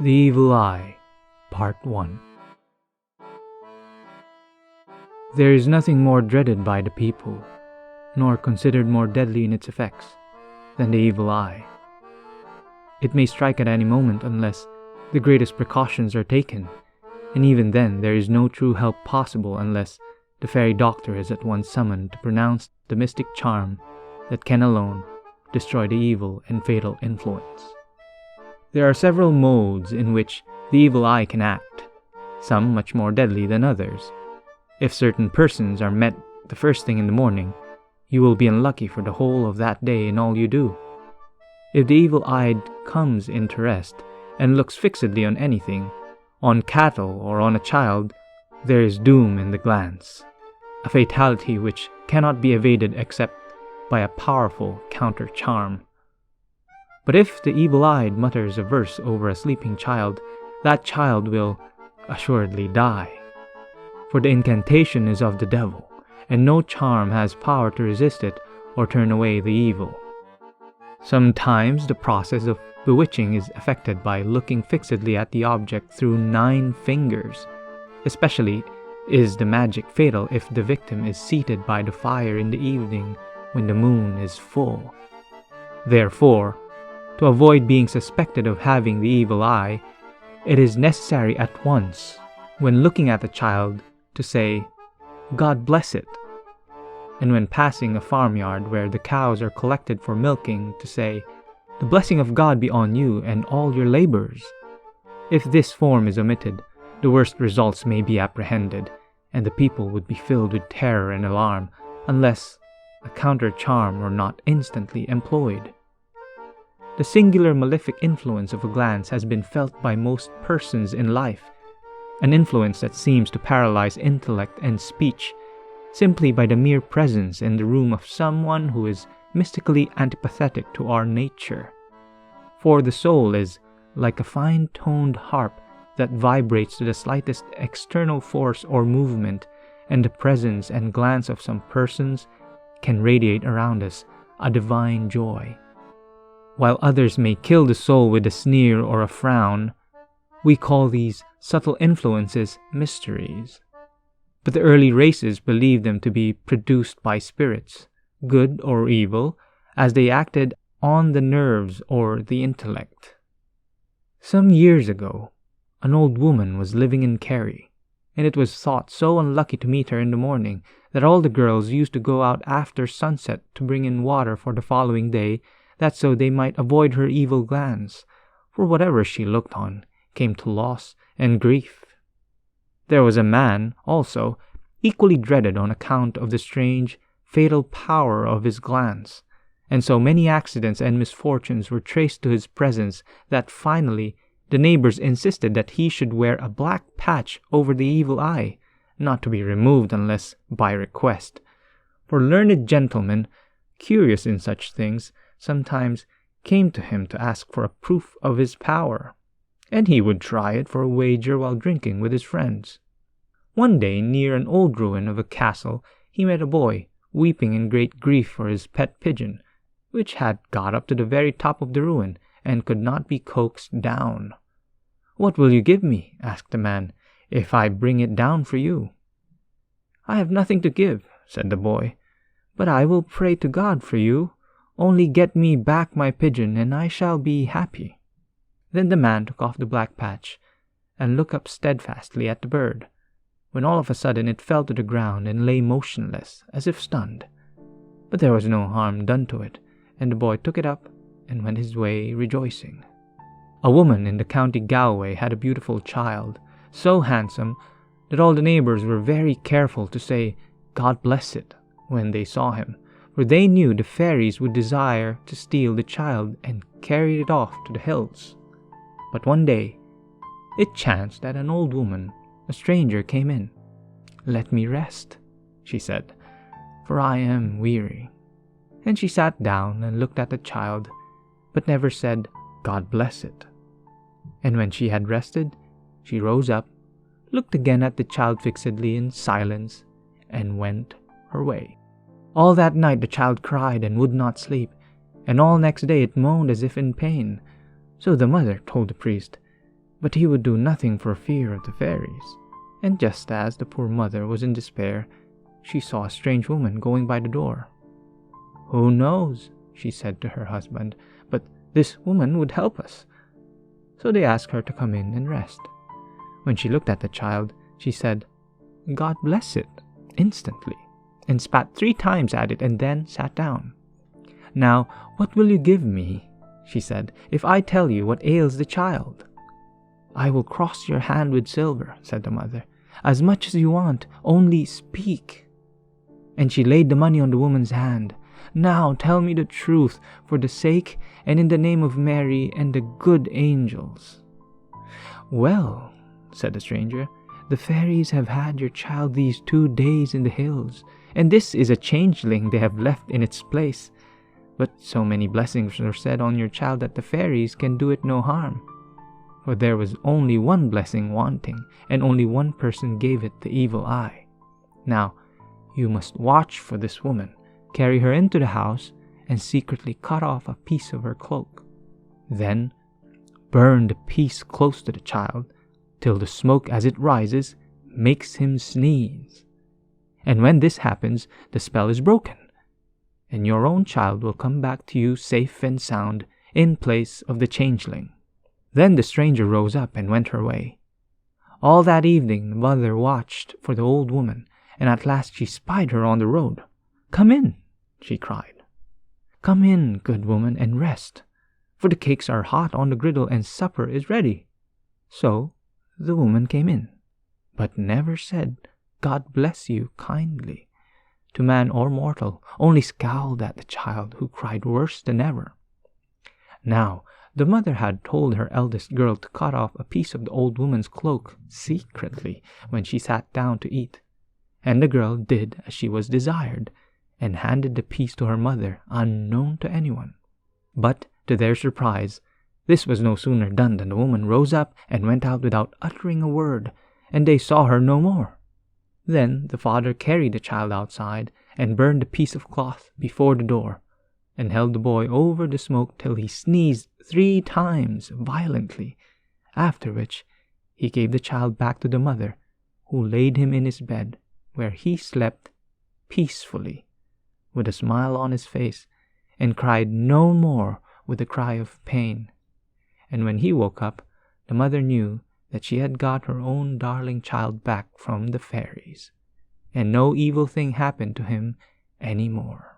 The Evil Eye, Part 1. There is nothing more dreaded by the people, nor considered more deadly in its effects, than the evil eye. It may strike at any moment unless the greatest precautions are taken, and even then there is no true help possible unless the fairy doctor is at once summoned to pronounce the mystic charm that can alone destroy the evil and fatal influence. There are several modes in which the evil eye can act, some much more deadly than others. If certain persons are met the first thing in the morning, you will be unlucky for the whole of that day in all you do. If the evil-eyed comes into rest and looks fixedly on anything, on cattle or on a child, there is doom in the glance, a fatality which cannot be evaded except by a powerful counter-charm. But if the evil-eyed mutters a verse over a sleeping child, that child will assuredly die. For the incantation is of the devil, and no charm has power to resist it or turn away the evil. Sometimes the process of bewitching is effected by looking fixedly at the object through 9 fingers. Especially is the magic fatal if the victim is seated by the fire in the evening when the moon is full. Therefore, to avoid being suspected of having the evil eye, it is necessary at once, when looking at the child, to say, "God bless it," and when passing a farmyard where the cows are collected for milking, to say, "The blessing of God be on you and all your labors." If this form is omitted, the worst results may be apprehended, and the people would be filled with terror and alarm, unless a counter-charm were not instantly employed. The singular malefic influence of a glance has been felt by most persons in life, an influence that seems to paralyze intellect and speech simply by the mere presence in the room of someone who is mystically antipathetic to our nature. For the soul is like a fine-toned harp that vibrates to the slightest external force or movement, and the presence and glance of some persons can radiate around us a divine joy. While others may kill the soul with a sneer or a frown, we call these subtle influences mysteries. But the early races believed them to be produced by spirits, good or evil, as they acted on the nerves or the intellect. Some years ago, an old woman was living in Kerry, and it was thought so unlucky to meet her in the morning that all the girls used to go out after sunset to bring in water for the following day, that so they might avoid her evil glance, for whatever she looked on came to loss and grief. There was a man, also, equally dreaded on account of the strange, fatal power of his glance, and so many accidents and misfortunes were traced to his presence that finally the neighbors insisted that he should wear a black patch over the evil eye, not to be removed unless by request. For learned gentlemen, curious in such things, sometimes came to him to ask for a proof of his power, and he would try it for a wager while drinking with his friends. One day, near an old ruin of a castle, he met a boy weeping in great grief for his pet pigeon, which had got up to the very top of the ruin and could not be coaxed down. "What will you give me," asked the man, "if I bring it down for you?" "I have nothing to give," said the boy, "but I will pray to God for you. Only get me back my pigeon, and I shall be happy." Then the man took off the black patch and looked up steadfastly at the bird, when all of a sudden it fell to the ground and lay motionless, as if stunned. But there was no harm done to it, and the boy took it up and went his way rejoicing. A woman in the county Galway had a beautiful child, so handsome that all the neighbors were very careful to say, "God bless it," when they saw him, for they knew the fairies would desire to steal the child and carry it off to the hills. But one day, it chanced that an old woman, a stranger, came in. "Let me rest," she said, "for I am weary." And she sat down and looked at the child, but never said, "God bless it." And when she had rested, she rose up, looked again at the child fixedly in silence, and went her way. All that night the child cried and would not sleep, and all next day it moaned as if in pain. So the mother told the priest, But he would do nothing for fear of the fairies. And just as the poor mother was in despair, she saw a strange woman going by the door. "Who knows," she said to her husband, "but this woman would help us." So they asked her to come in and rest. When she looked at the child, she said, "God bless it," instantly, and spat 3 times at it and then sat down. "Now, what will you give me," she said, "if I tell you what ails the child?" "I will cross your hand with silver," said the mother, "as much as you want, only speak." And she laid the money on the woman's hand. "Now tell me the truth, for the sake and in the name of Mary and the good angels." "Well," said the stranger, "the fairies have had your child these 2 days in the hills, and this is a changeling they have left in its place. But so many blessings are said on your child that the fairies can do it no harm. For there was only one blessing wanting, and only one person gave it the evil eye. Now, you must watch for this woman, carry her into the house, and secretly cut off a piece of her cloak. Then, burn the piece close to the child, till the smoke as it rises makes him sneeze. And when this happens, the spell is broken, and your own child will come back to you safe and sound in place of the changeling." Then the stranger rose up and went her way. All that evening the mother watched for the old woman, and at last she spied her on the road. "Come in," she cried. "Come in, good woman, and rest, for the cakes are hot on the griddle and supper is ready." So the woman came in, but never said, "God bless you," kindly, to man or mortal, only scowled at the child, who cried worse than ever. Now, the mother had told her eldest girl to cut off a piece of the old woman's cloak secretly when she sat down to eat, and the girl did as she was desired, and handed the piece to her mother unknown to anyone. But, to their surprise, this was no sooner done than the woman rose up and went out without uttering a word, and they saw her no more. Then the father carried the child outside and burned the piece of cloth before the door, and held the boy over the smoke till he sneezed 3 times violently, after which he gave the child back to the mother, who laid him in his bed, where he slept peacefully, with a smile on his face, and cried no more with a cry of pain. And when he woke up, the mother knew that she had got her own darling child back from the fairies, and no evil thing happened to him any more.